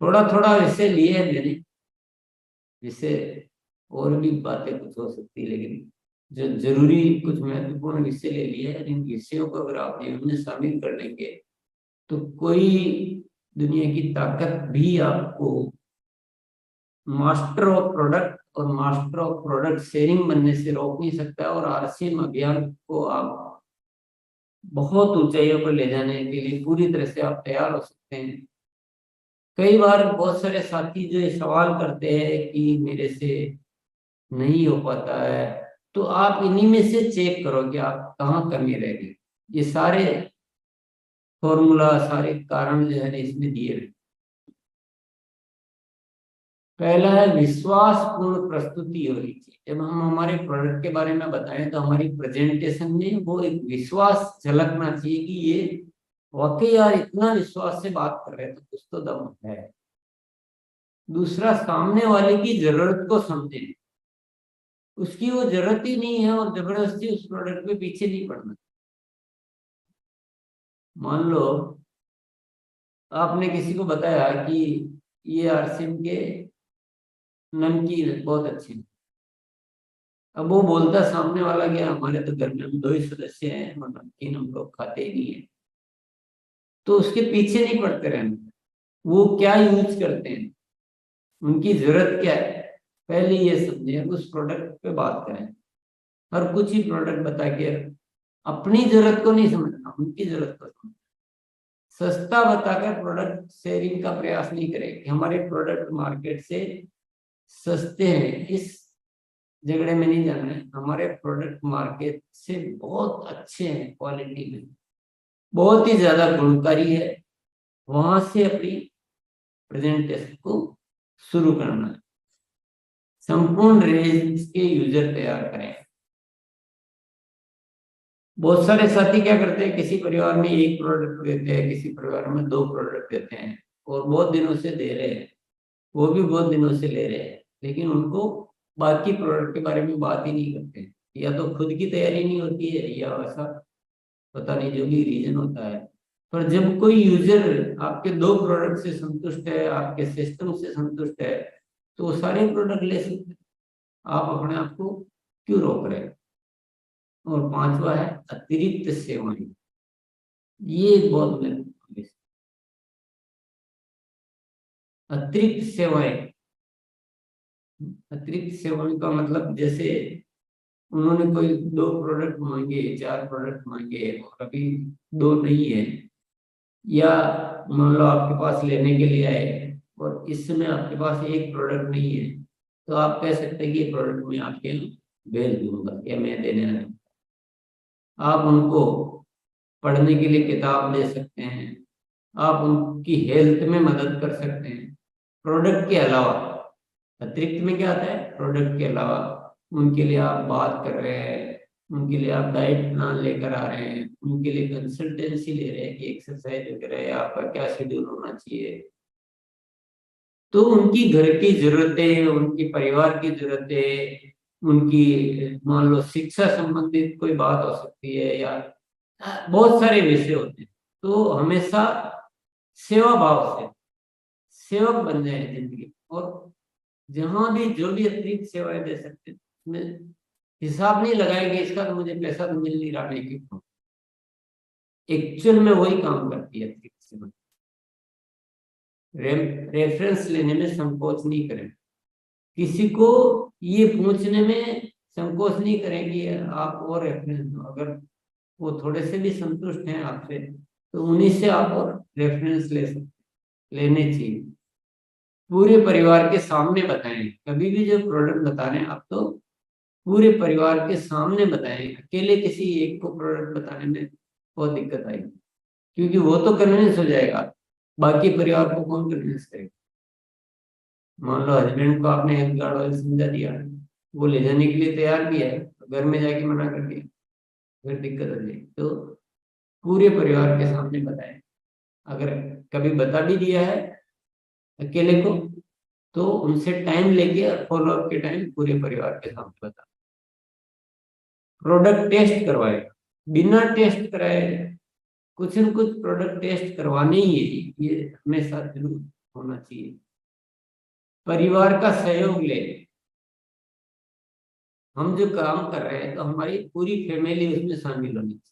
S1: थोड़ा थोड़ा विषय लिए है मैंने, विषय और भी बातें कुछ हो सकती है, लेकिन जो जरूरी कुछ महत्वपूर्ण विषय ले लिए हैं। इन विषयों को अगर आप जीवन में शामिल कर लेंगे तो कोई दुनिया की ताकत भी आपको मास्टर ऑफ प्रोडक्ट और मास्टर ऑफ प्रोडक्ट शेयरिंग बनने से रोक नहीं सकता। और आरसीएम अभियान को आप बहुत ऊंचाइयों पर ले जाने के लिए पूरी तरह से आप तैयार हो सकते हैं। कई बार बहुत सारे साथी जो ये सवाल करते हैं कि मेरे से नहीं हो पाता है, तो आप इन्हीं में से चेक करो कि आप कहाँ कमी रह गई। ये सारे फॉर्मूला, सारे कारण जो है ना इसमें दिए हुए। पहला है विश्वास पूर्ण प्रस्तुति होनी चाहिए। जब हम हमारे प्रोडक्ट के बारे में बताएं तो हमारी प्रेजेंटेशन में वो एक विश्वास झलकना चाहिए कि ये वाकई यार इतना विश्वास से बात कर रहे हैं तो कुछ तो दम है। दूसरा, सामने वाले की जरूरत को समझें। उसकी वो जरूरत ही नहीं है और जबरदस्ती उस प्रोडक्ट पे पीछे नहीं पड़ना। मान लो आपने किसी को बताया कि ये आरसीएम के नमकीन बहुत अच्छे हैं। अब वो बोलता सामने वाला, गया हमारे तो घर में हम 2 ही सदस्य हैं और नमकीन हम लोग खाते ही नहीं है, तो उसके पीछे नहीं पड़ते रहना। वो क्या यूज करते हैं, उनकी जरूरत क्या है, पहले ये समझें, उस प्रोडक्ट पे बात करें। हर कुछ ही प्रोडक्ट बता के अपनी जरूरत को नहीं समझना, उनकी जरूरत को समझना। सस्ता बताकर प्रोडक्ट शेयरिंग का प्रयास नहीं करें कि हमारे प्रोडक्ट मार्केट से सस्ते हैं, इस झगड़े में नहीं जाना है। हमारे प्रोडक्ट मार्केट से बहुत अच्छे हैं, क्वालिटी में बहुत ही ज्यादा गुणकारी है। वहां से अपनी प्रेजेंटेशन को शुरू करना है। संपूर्ण रेंज के यूजर तैयार करें। बहुत सारे साथी क्या करते हैं, किसी परिवार में एक प्रोडक्ट देते हैं, किसी परिवार में 2 प्रोडक्ट देते हैं और बहुत दिनों से दे रहे हैं, वो भी बहुत दिनों से ले रहे हैं, लेकिन उनको बाकी प्रोडक्ट के बारे में बात ही नहीं करते। या तो खुद की तैयारी नहीं होती है या ऐसा पता नहीं, जो भी रीजन होता है। पर जब कोई यूजर आपके 2 प्रोडक्ट से संतुष्ट है, आपके सिस्टम से संतुष्ट है, तो वो सारे प्रोडक्ट ले सकते हैं। आप अपने आप को क्यों रोक रहे हैं। और 5वां है अतिरिक्त सेवाएं। ये एक बहुत महत्वपूर्ण विषय। अतिरिक्त सेवाएं, अतिरिक्त सेवाएं का मतलब जैसे उन्होंने कोई 2 प्रोडक्ट मांगे, 4 प्रोडक्ट मांगे और अभी 2 नहीं है, या मान लो आपके पास लेने के लिए आए और इस समय आपके पास एक प्रोडक्ट नहीं है, तो आप कह सकते हैं कि ये प्रोडक्ट मैं आपके यहाँ भेज दूंगा या मैं देने आया हूं। आप उनको पढ़ने के लिए किताब दे सकते हैं, आप उनकी हेल्थ में मदद कर सकते हैं। प्रोडक्ट के अलावा अतिरिक्त में क्या आता है, प्रोडक्ट के अलावा उनके लिए आप बात कर रहे हैं, उनके लिए आप डाइट प्लान लेकर आ रहे हैं, उनके लिए कंसल्टेंसी ले रहे हैं कि एक्सरसाइज वगैरह आपका क्या शेड्यूल होना चाहिए। तो उनकी घर की जरूरतें, उनकी परिवार की जरूरतें, उनकी मान लो शिक्षा संबंधित कोई बात हो सकती है, या बहुत सारे विषय होते हैं। तो हमेशा सेवा भाव से सेवक बन जाए जिंदगी। और जहां भी जो भी अतिरिक्त सेवाएं दे सकते हैं उसमें हिसाब नहीं लगाएंगे इसका तो मुझे पैसा तो मिल नहीं रहा, मैं क्यों करूं। एक्चुअल में वही काम करती है अतिरिक्त सेवा। रेफरेंस लेने में संकोच नहीं करें। किसी को ये पूछने में संकोच नहीं करेंगे आप और रेफरेंस दो। अगर वो थोड़े से भी संतुष्ट हैं आपसे तो उन्हीं से आप और रेफरेंस ले सकते, लेने चाहिए। पूरे परिवार के सामने बताएं। कभी भी जो प्रोडक्ट बता रहे हैं आप तो पूरे परिवार के सामने बताएं। अकेले किसी एक को प्रोडक्ट बताने में बहुत दिक्कत आएगी, क्योंकि वो तो कन्विंस हो जाएगा, बाकी परिवार को कौन कन्विंस करेगा। मान लो हस्बैंड को आपने हेल्थ कार्ड ऑयल समझा दिया, वो ले जाने के लिए तैयार भी है, घर में जाके मना कर दिया, फिर दिक्कत हो जाएगी। तो पूरे परिवार के सामने बताएं। अगर कभी बता भी दिया है अकेले को, तो उनसे टाइम लेके और फॉलो अप के टाइम पूरे परिवार के सामने बता। प्रोडक्ट टेस्ट करवाए, बिना टेस्ट कराए कुछ न कुछ प्रोडक्ट टेस्ट करवाने ही है, ये हमेशा जरूर होना चाहिए। परिवार का सहयोग ले। हम जो काम कर रहे हैं तो हमारी पूरी फैमिली उसमें शामिल होनी चाहिए।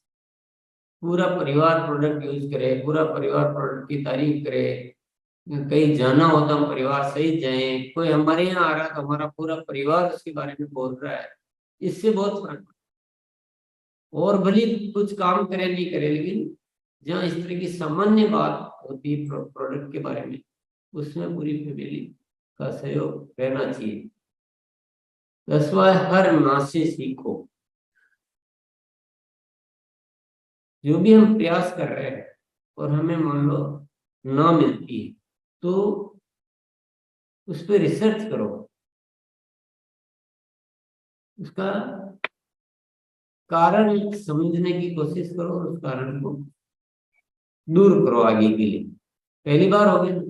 S1: पूरा परिवार प्रोडक्ट यूज करे, पूरा परिवार प्रोडक्ट की तारीफ करे। कहीं जाना हो तो हम परिवार सहित जाएं। कोई हमारे यहाँ आ रहा है तो हमारा पूरा परिवार उसके बारे में बोल रहा है, इससे बहुत फर्क। और भले कुछ काम करे नहीं करे, लेकिन जहाँ इस तरह की सामान्य बात होती है प्रोडक्ट के बारे में, उसमें पूरी फैमिली का सहयोग रहना चाहिए। 10वां, हर ना से सीखो। जो भी हम प्रयास कर रहे हैं और हमें मान लो ना मिलती है, तो उस पर रिसर्च करो, उसका कारण समझने की कोशिश करो और उस कारण को दूर करो आगे के लिए। पहली बार हो गया,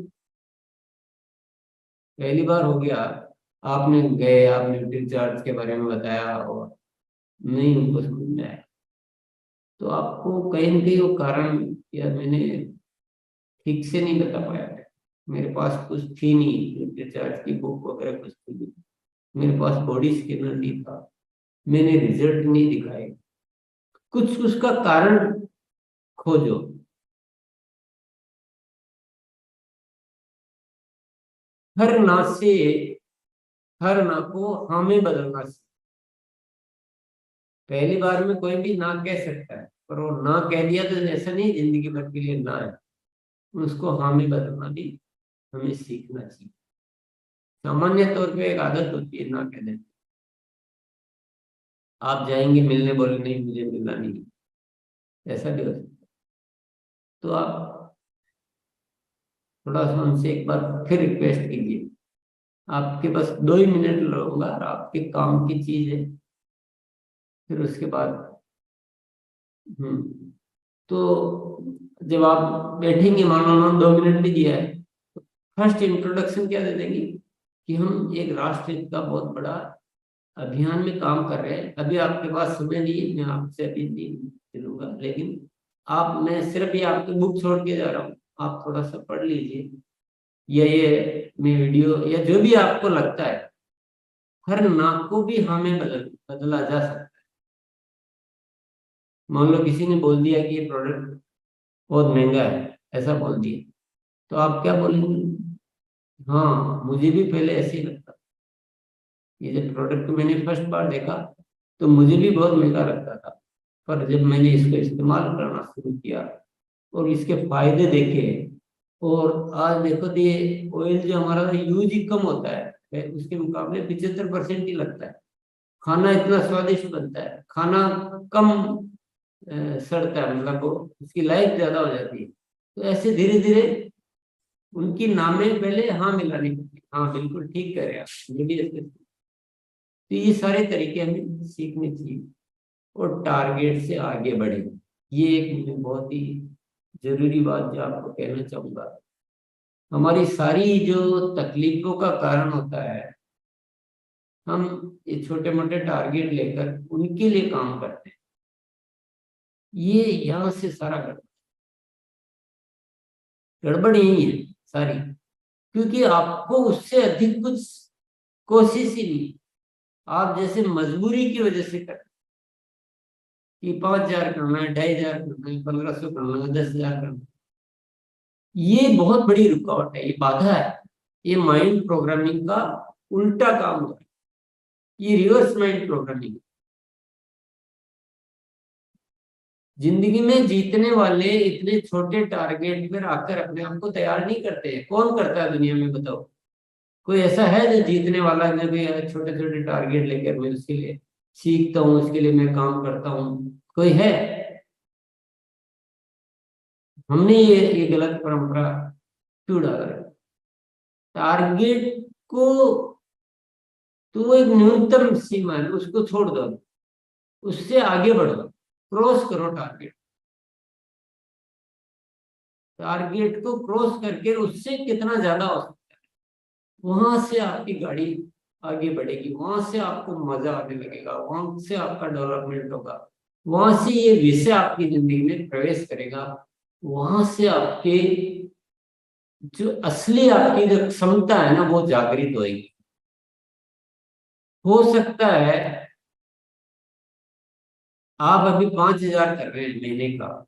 S1: पहली बार हो गया, आपने गए, आपने रिचार्ज के बारे में बताया और नहीं उनको समझ में आया, तो आपको कहीं न कहीं वो कारण, या मैंने ठीक से नहीं बता पाया है, मेरे पास कुछ थी नहीं, रिचार्ज की बुक वगैरह कुछ थी नहीं, मेरे पास बॉडी स्कैनर नहीं था, मैंने रिजल्ट नहीं दिखाए। कुछ उसका कारण खोजो। हर ना से, हर ना को हाँ में बदलना। पहली बार में कोई भी ना कह सकता है, पर वो ना कह दिया तो ऐसा नहीं जिंदगी भर के लिए ना है, उसको हाँ में बदलना भी हमें सीखना चाहिए। सामान्य तौर पे एक आदत होती है ना कह देना। आप जाएंगे मिलने, बोले नहीं मुझे मिलना नहीं, ऐसा भी हो सकता है। तो आप थोड़ा सा उनसे एक बार फिर रिक्वेस्ट कीजिए, आपके बस 2 ही मिनट लूंगा और आपके काम की चीज है, फिर उसके बाद तो जब आप बैठेंगे, मान लो उन्होंने 2 मिनट भी दिया है, तो फर्स्ट इंट्रोडक्शन क्या दे देंगे कि हम एक राष्ट्र हित का बहुत बड़ा अभियान में काम कर रहे हैं। अभी आपके पास समय नहीं है, मैं आपसे अभी नहीं मिलूंगा, लेकिन आप, मैं सिर्फ ये आपकी बुक छोड़ के जा रहा हूँ, आप थोड़ा सा पढ़ लीजिए, या ये मैं वीडियो, या जो भी आपको लगता है, हर नाक को भी हमें बदला जा सकता है। मान लो किसी ने बोल दिया कि ये प्रोडक्ट बहुत महंगा है, ऐसा बोल दिया, तो आप क्या बोलेंगे? हाँ, मुझे भी पहले ऐसे ही लगता, ये जब प्रोडक्ट मैंने फर्स्ट बार देखा तो मुझे भी बहुत महंगा लगता था, पर जब मैंने इसको इस्तेमाल करना शुरू किया और इसके फायदे देखे, और आज देखो तो ये ऑयल जो हमारा यूज ही कम होता है, उसके मुकाबले 75% ही लगता है। खाना इतना स्वादिष्ट बनता है, खाना कम सड़ता है, मतलब वो उसकी लाइफ ज्यादा हो जाती है। तो ऐसे धीरे धीरे उनकी नामें पहले हाँ मिलानी पड़ती, हाँ बिल्कुल ठीक कह रहे हैं आप, ये भी ऐसे। तो ये सारे तरीके हमें सीखने चाहिए और टारगेट से आगे बढ़े। ये एक मुझे बहुत ही जरूरी बात जो आपको कहना चाहूंगा। हमारी सारी जो तकलीफों का कारण होता है, हम ये छोटे मोटे टारगेट लेकर उनके लिए काम करते हैं, ये यहाँ से सारा गड़बड़ यही है सारी। क्योंकि आपको उससे अधिक कुछ कोशिश ही नहीं, आप जैसे मजबूरी की वजह से कर, कि 5,000 करना है, 2,500 करना है, 1,500 करना है, 10,000 करना है, ये बहुत बड़ी रुकावट है, ये बाधा है। ये माइंड प्रोग्रामिंग का उल्टा काम हो रहा है, ये रिवर्स माइंड प्रोग्रामिंग। जिंदगी में जीतने वाले इतने छोटे टारगेट पर आकर अपने आप को तैयार नहीं करते हैं। कौन करता है दुनिया में, बताओ? कोई ऐसा है जो जीतने वाला है, जो भी छोटे छोटे टारगेट लेकर मैं उसके लिए सीखता हूँ, उसके लिए मैं काम करता हूँ, कोई है? हमने ये गलत परंपरा क्यों डाला है? टारगेट को तो वो एक न्यूनतम सीमा है, उसको छोड़ दो, उससे आगे बढ़ो, क्रॉस करो टारगेट। टारगेट को क्रॉस करके उससे कितना ज्यादा हो सकता है, वहां से आपकी गाड़ी आगे बढ़ेगी, वहां से आपको मजा आने लगेगा, वहां से आपका डेवलपमेंट होगा, वहां से ये विषय आपकी जिंदगी में प्रवेश करेगा, वहां से आपके जो असली आपकी जो क्षमता है ना वो जागृत होगी। हो सकता है आप अभी 5,000 कर रहे हैं महीने का,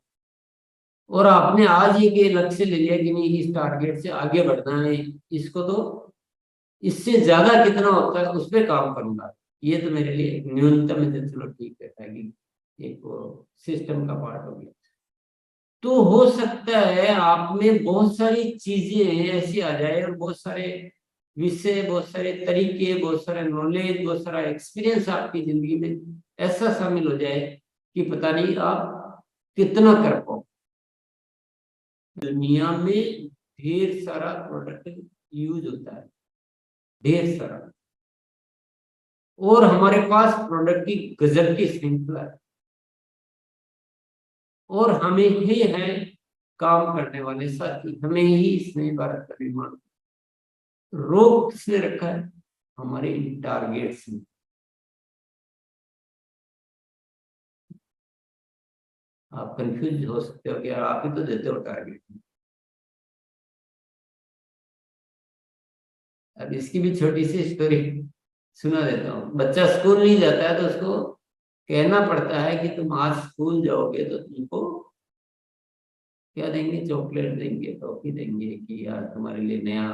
S1: और आपने आज ये लक्ष्य ले लिया कि नहीं इस टारगेट से आगे बढ़ना है, इसको तो इससे ज्यादा कितना होता है उस पर काम करूंगा, ये तो मेरे लिए एक न्यूनतम है, तो चलो ठीक है, ताकि एक सिस्टम का पार्ट हो गया। तो हो सकता है आप में बहुत सारी चीजें ऐसी आ जाए, और बहुत सारे विषय, बहुत सारे तरीके, बहुत सारे नॉलेज, बहुत सारा एक्सपीरियंस आपकी जिंदगी में ऐसा शामिल हो जाए कि पता नहीं आप कितना कर पाओ। दुनिया में ढेर सारा प्रोडक्ट यूज होता है, ढेर सारा, और हमारे पास प्रोडक्ट की गजब की श्रृंखला है, और हमें ही है काम करने वाले साथी, हमें ही इसमें भारत का निर्माण रोक किसने रखा है? हमारे टारगेट्स में। आप कंफ्यूज हो सकते हो कि यार आप ही तो देते हो टारगेट। अब इसकी भी छोटी सी स्टोरी सुना देता हूँ। बच्चा स्कूल नहीं जाता है तो उसको कहना पड़ता है कि तुम आज स्कूल जाओगे तो तुमको क्या देंगे, चॉकलेट देंगे, टॉफी देंगे, कि यार तुम्हारे लिए नया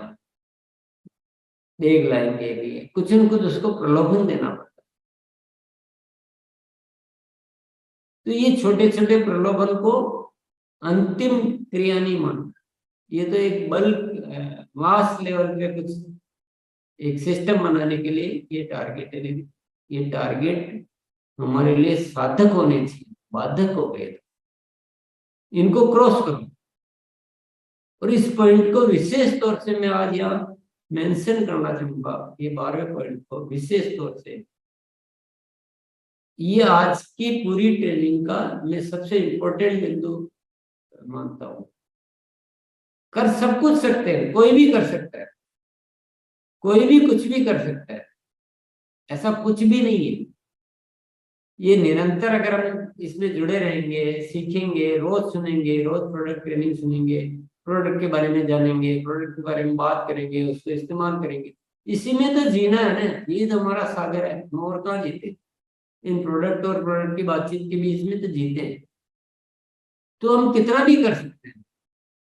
S1: बैग लाएंगे, कि कुछ न कुछ उसको प्रलोभन देना पड़ता है। तो ये छोटे छोटे प्रलोभन को अंतिम क्रिया नहीं मानता, ये तो एक बल्क मास लेवल पे कुछ एक सिस्टम बनाने के लिए ये टारगेट है, लेकिन ये टारगेट हमारे लिए साधक होने चाहिए, बाधक हो गए तो इनको क्रॉस करो। और इस पॉइंट को विशेष तौर से मैं आज यहाँ मेंशन करना चाहूंगा, ये 12वें पॉइंट को विशेष तौर से, ये आज की पूरी ट्रेनिंग का मैं सबसे इम्पोर्टेंट बिंदु मानता हूँ। कर सब कुछ सकते हैं, कोई भी कर सकता है, कोई भी कुछ भी कर सकता है, ऐसा कुछ भी नहीं है। ये निरंतर अगर हम इसमें जुड़े रहेंगे, सीखेंगे, रोज सुनेंगे, रोज प्रोडक्ट ट्रेनिंग सुनेंगे, प्रोडक्ट के बारे में जानेंगे, प्रोडक्ट के बारे में बात करेंगे, उसको इस्तेमाल करेंगे, इसी में तो जीना है ना, ये तो हमारा सागर है, हम और कहाँ जीते? इन प्रोडक्ट और प्रोडक्ट की बातचीत के बीच में तो जीते हैं। तो हम कितना भी कर सकते हैं,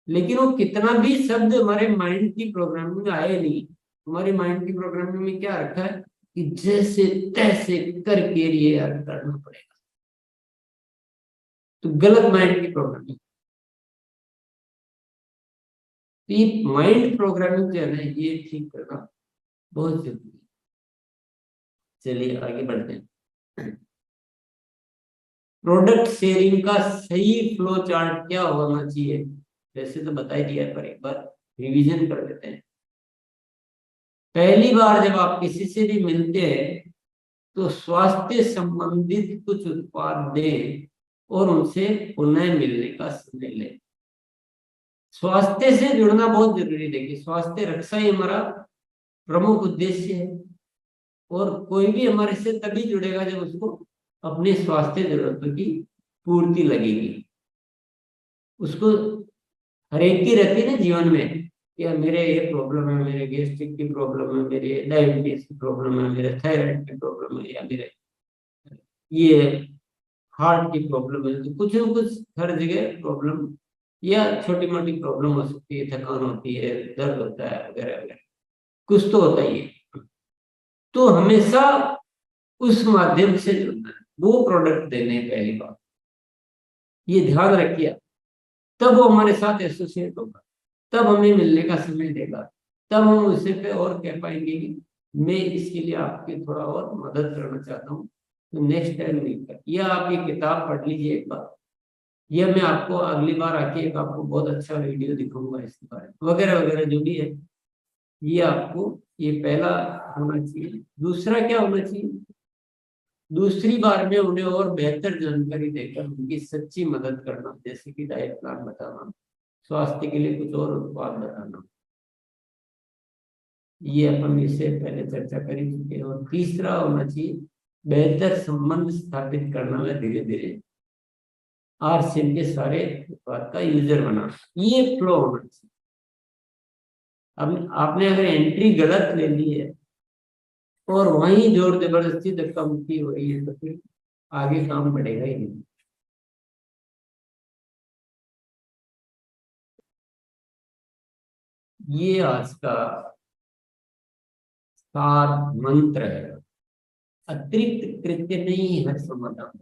S1: लेकिन वो कितना भी शब्द हमारे माइंड की प्रोग्रामिंग में आए नहीं। हमारे माइंड की प्रोग्रामिंग में क्या रखा है कि जैसे तैसे करके ये यार करना पड़ेगा। तो गलत माइंड की प्रोग्रामिंग। तो ये माइंड प्रोग्रामिंग जो है ना, ये ठीक करना बहुत जरूरी है। चलिए आगे बढ़ते हैं। प्रोडक्ट शेयरिंग का सही फ्लो चार्ट क्या होना चाहिए? वैसे तो बता ही दिया है, पर एक बार रिवीजन कर लेते हैं। पहली बार जब आप किसी से भी मिलते हैं तो स्वास्थ्य संबंधित कुछ उत्पाद दें और उनसे पुनः मिलने का समय लें। स्वास्थ्य से जुड़ना बहुत जरूरी है। देखिए, स्वास्थ्य रक्षा ही हमारा प्रमुख उद्देश्य है, और कोई भी हमारे से तभी जुड़ेगा जब उसको अपने स्वास्थ्य जरूरतों की पूर्ति लगेगी। उसको हर एक की रहती है ना जीवन में, या मेरे ये प्रॉब्लम है, मेरे गैस्ट्रिक की प्रॉब्लम है, मेरे डायबिटीज की प्रॉब्लम है, मेरे थायराइड की प्रॉब्लम है, या मेरे ये हार्ट की प्रॉब्लम है, तो कुछ ना कुछ हर जगह प्रॉब्लम या छोटी मोटी प्रॉब्लम हो सकती है, थकान होती है, दर्द होता है, वगैरह वगैरह, कुछ तो होता ही है। तो हमेशा उस माध्यम से जुड़ना है, वो प्रोडक्ट देने पहली बार, ये ध्यान रखिए। तब वो हमारे साथ एसोसिएट होगा, तब हमें मिलने का समय देगा, तब हम उसे पे और कह पाएंगे कि मैं इसके लिए आपकी थोड़ा और मदद करना चाहता हूँ, तो नेक्स्ट टाइम मिलकर, या आप ये किताब पढ़ लीजिए एक बार, या मैं आपको अगली बार आके एक आपको बहुत अच्छा वीडियो दिखाऊंगा इसके बारे में, वगैरह वगैरह जो भी है। ये आपको, ये पहला होना चाहिए। दूसरा क्या होना चाहिए, दूसरी बार में उन्हें और बेहतर जानकारी देकर उनकी सच्ची मदद करना, जैसे कि डाइट प्लान बताना, स्वास्थ्य के लिए कुछ और उत्पाद बताना। ये अपन इससे पहले चर्चा कर ही चुके हैं। और तीसरा होना चाहिए, बेहतर संबंध स्थापित करना है धीरे धीरे, आरसीएम के सारे उत्पाद का यूजर बना, ये फ्लो होना चाहिए। अब आपने अगर एंट्री गलत ले ली है और वहीं जोर जबरदस्ती धक्का मुक्की हो रही है, तो फिर आगे काम बढ़ेगा ही नहीं। ये आज का सार मंत्र है। अतिरिक्त कृत्य नहीं हर समाधान,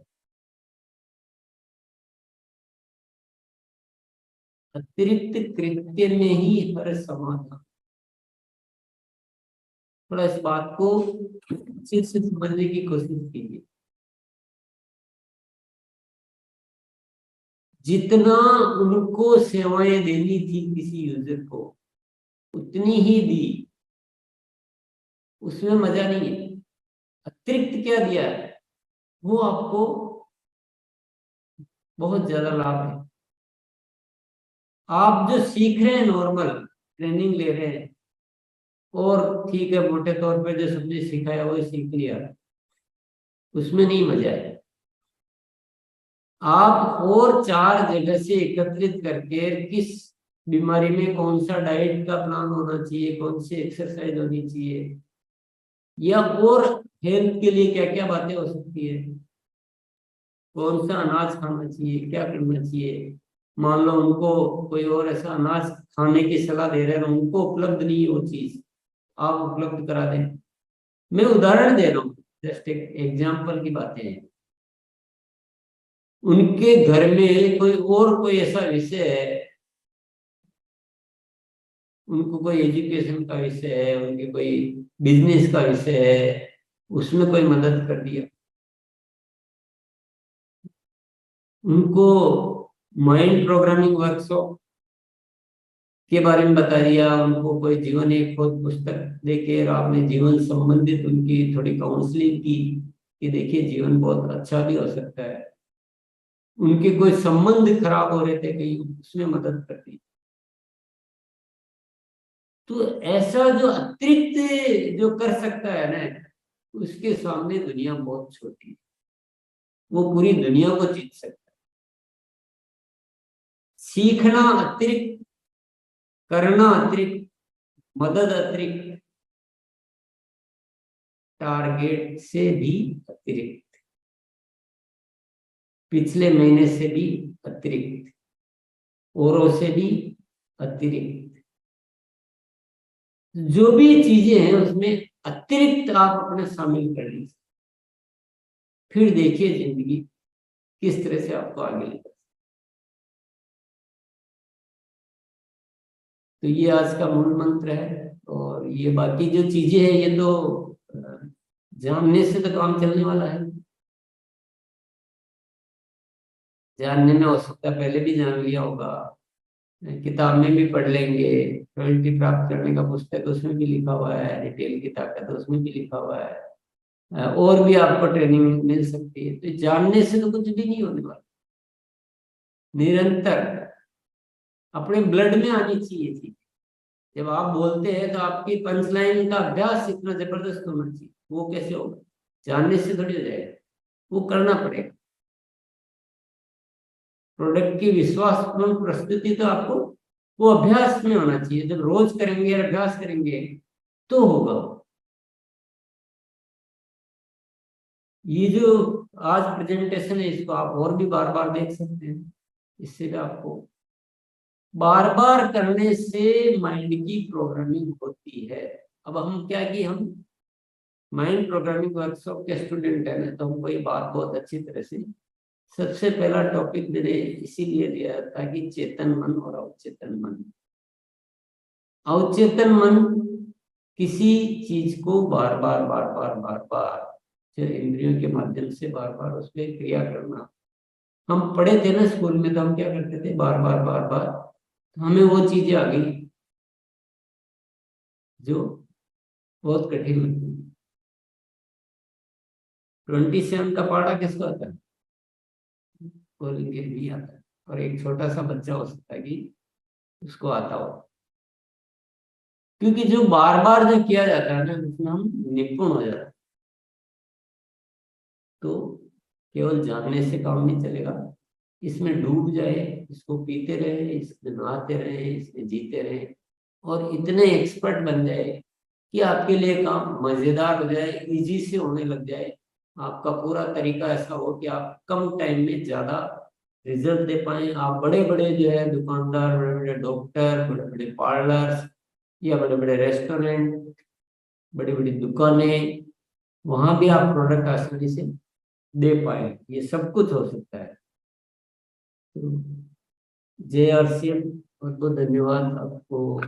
S1: अतिरिक्त कृत्य में ही हर समाधान। थोड़ा इस बात को अच्छे से समझने की कोशिश कीजिए। जितना उनको सेवाएं देनी थी किसी यूजर को, उतनी ही दी, उसमें मजा नहीं है। अतिरिक्त क्या दिया है, वो आपको बहुत ज्यादा लाभ है। आप जो सीख रहे हैं, नॉर्मल ट्रेनिंग ले रहे हैं, और ठीक है मोटे तौर पे जो सबने सिखाया वो सीख लिया, उसमें नहीं मजा है। आप और चार जगह से एकत्रित करके, किस बीमारी में कौन सा डाइट का प्लान होना चाहिए, कौन सी एक्सरसाइज होनी चाहिए, या और हेल्थ के लिए क्या क्या बातें हो सकती है, कौन सा अनाज खाना चाहिए, क्या करना चाहिए। मान लो उनको कोई और ऐसा अनाज खाने की सलाह दे रहे हैं, उनको उपलब्ध नहीं है वो चीज, आप उपलब्ध करा दें। मैं उदाहरण दे रहा हूँ, जस्ट एक एग्जाम्पल की बातें हैं। उनके घर में कोई और कोई ऐसा विषय है, उनको कोई एजुकेशन का विषय है, उनके कोई बिजनेस का विषय है, उसमें कोई मदद कर दिया। उनको माइंड प्रोग्रामिंग वर्कशॉप के बारे में बता दिया, उनको कोई जीवन एक खोज पुस्तक देके और आपने जीवन संबंधित उनकी थोड़ी काउंसलिंग की कि देखिए जीवन बहुत अच्छा भी हो सकता है। उनके कोई संबंध खराब हो रहे थे कहीं, उसमें मदद कर दी। तो ऐसा जो अतिरिक्त जो कर सकता है ना, उसके सामने दुनिया बहुत छोटी है। वो पूरी दुनिया को जीत सकता है। सीखना अतिरिक्त, करना अतिरिक्त, मदद अतिरिक्त, टारगेट से भी अतिरिक्त, पिछले महीने से भी अतिरिक्त, औरों से भी अतिरिक्त, जो भी चीजें हैं उसमें अतिरिक्त आप अपने शामिल कर लीजिए। फिर देखिए जिंदगी किस तरह से आपको आगे लेकर। तो ये आज का मूल मंत्र है। और ये बाकी जो चीजें हैं ये तो जानने से तो काम चलने वाला है। जानने में हो सकता है पहले भी जान लिया होगा, किताब में भी पढ़ लेंगे, रॉयल्टी प्राप्त करने का पुस्तक उसमें भी लिखा हुआ है, रिटेल की ताकत उसमें भी लिखा हुआ है, और भी आपको ट्रेनिंग मिल सकती है। तो जानने से तो कुछ भी नहीं होने वाला। निरंतर अपने ब्लड में आनी चाहिए थी। जब आप बोलते हैं तो आपकी पंच लाइन का अभ्यास इतना जबरदस्त होना चाहिए। वो कैसे होगा, जानने से थोड़ी हो जाएगा, वो करना पड़ेगा। प्रोडक्ट की विश्वासपूर्ण प्रस्तुति तो आपको वो अभ्यास में होना चाहिए। जब रोज करेंगे, अभ्यास करेंगे तो होगा। ये जो आज प्रेजेंटेशन है इसको आप और भी बार बार देख सकते हैं। इससे भी आपको बार बार करने से माइंड की प्रोग्रामिंग होती है। अब हम क्या कि हम माइंड प्रोग्रामिंग वर्कशॉप के स्टूडेंट है ना, तो हमको ये बात बहुत अच्छी तरह से, सबसे पहला टॉपिक मैंने इसीलिए लिया ताकि चेतन मन और अवचेतन मन, अवचेतन मन किसी चीज को बार बार बार बार बार बार इंद्रियों के माध्यम से बार बार उसमें क्रिया करना। हम पढ़े थे ना स्कूल में, तो हम क्या करते थे, बार बार बार बार, तो हमें वो चीजें आ गई जो बहुत कठिन लगती है। 27 का पहाड़ा किसको आता है? बोलेंगे नहीं आता है। और एक छोटा सा बच्चा हो सकता है कि उसको आता हो, क्योंकि जो बार बार जो किया जाता है ना, उसमें हम निपुण हो जाते हैं। तो केवल जानने से काम नहीं चलेगा, इसमें डूब जाए, इसको पीते रहे, इसमें नहाते रहे, इसमें जीते रहे, और इतने एक्सपर्ट बन जाए कि आपके लिए काम मजेदार हो जाए, इजी से होने लग जाए। आपका पूरा तरीका ऐसा हो कि आप कम टाइम में ज्यादा रिजल्ट दे पाए। आप बड़े बड़े जो है दुकानदार, बड़े बड़े डॉक्टर, बड़े बड़े पार्लर्स, या बड़े बड़े रेस्टोरेंट, बड़ी बड़ी दुकानें, वहां भी आप प्रोडक्ट आसानी से दे पाए। ये सब कुछ हो सकता है। तो जय RCM, बहुत बहुत धन्यवाद आपको।